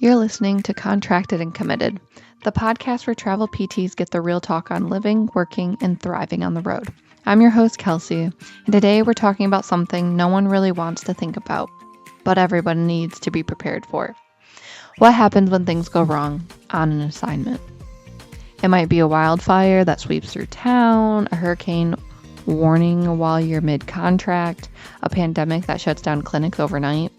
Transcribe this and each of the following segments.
You're listening to Contracted and Committed, the podcast where travel PTs get the real talk on living, working, and thriving on the road. I'm your host, Kelsey, and today we're talking about something no one really wants to think about, but everyone needs to be prepared for. What happens when things go wrong on an assignment? It might be a wildfire that sweeps through town, a hurricane warning while you're mid-contract, a pandemic that shuts down clinics overnight,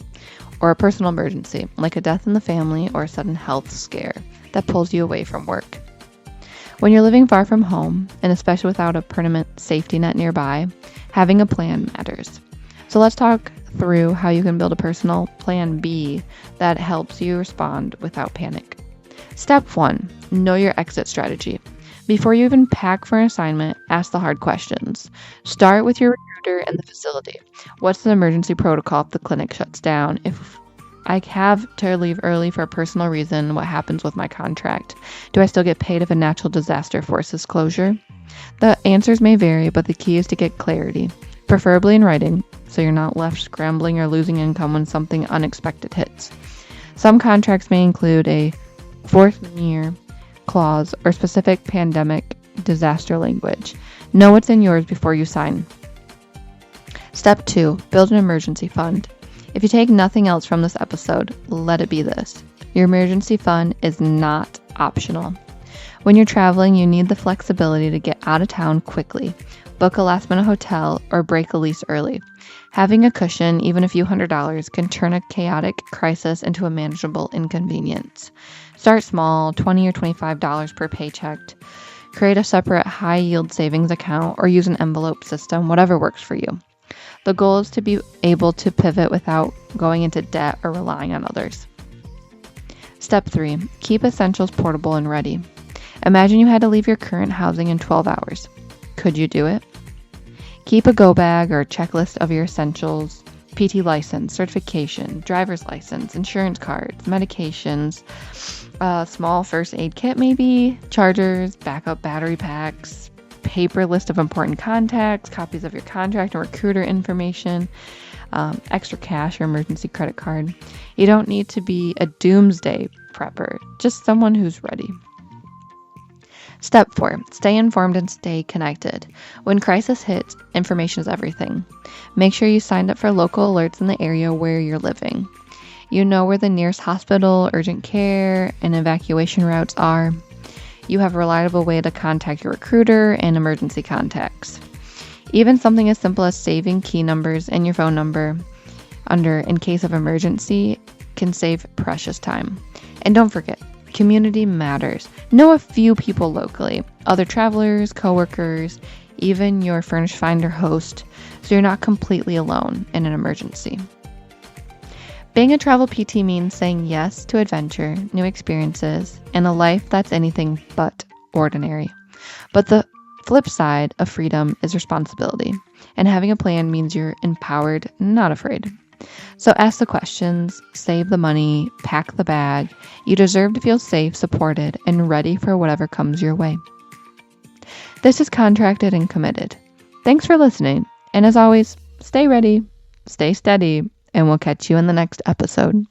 or a personal emergency, like a death in the family or a sudden health scare that pulls you away from work. When you're living far from home, and especially without a permanent safety net nearby, having a plan matters. So let's talk through how you can build a personal plan B that helps you respond without panic. Step 1, know your exit strategy. Before you even pack for an assignment, ask the hard questions. Start with your recruiter and the facility. What's the emergency protocol if the clinic shuts down? If I have to leave early for a personal reason, what happens with my contract? Do I still get paid if a natural disaster forces closure? The answers may vary, but the key is to get clarity, preferably in writing, so you're not left scrambling or losing income when something unexpected hits. Some contracts may include a force majeure clause or specific pandemic disaster language. Know what's in yours before you sign. Step 2, build an emergency fund. If you take nothing else from this episode, let it be this. Your emergency fund is not optional. When you're traveling, you need the flexibility to get out of town quickly, book a last-minute hotel, or break a lease early. Having a cushion, even a few $100s, can turn a chaotic crisis into a manageable inconvenience. Start small, $20 or $25 per paycheck. Create a separate high-yield savings account or use an envelope system, whatever works for you. The goal is to be able to pivot without going into debt or relying on others. Step 3, keep essentials portable and ready. Imagine you had to leave your current housing in 12 hours. Could you do it? Keep a go bag or a checklist of your essentials: PT license, certification, driver's license, insurance cards, medications, a small first aid kit maybe, chargers, backup battery packs, paper list of important contacts, copies of your contract and recruiter information, extra cash or emergency credit card. You don't need to be a doomsday prepper, just someone who's ready. Step 4, stay informed and stay connected. When crisis hits, information is everything. Make sure you signed up for local alerts in the area where you're living. You know where the nearest hospital, urgent care, and evacuation routes are. You have a reliable way to contact your recruiter and emergency contacts. Even something as simple as saving key numbers and your phone number under in case of emergency can save precious time. And don't forget, community matters. Know a few people locally, other travelers, coworkers, even your furnished finder host, so you're not completely alone in an emergency. Being a travel PT means saying yes to adventure, new experiences, and a life that's anything but ordinary. But the flip side of freedom is responsibility, and having a plan means you're empowered, not afraid. So ask the questions, save the money, pack the bag. You deserve to feel safe, supported, and ready for whatever comes your way. This is Contracted and Committed. Thanks for listening. And as always, stay ready, stay steady, and we'll catch you in the next episode.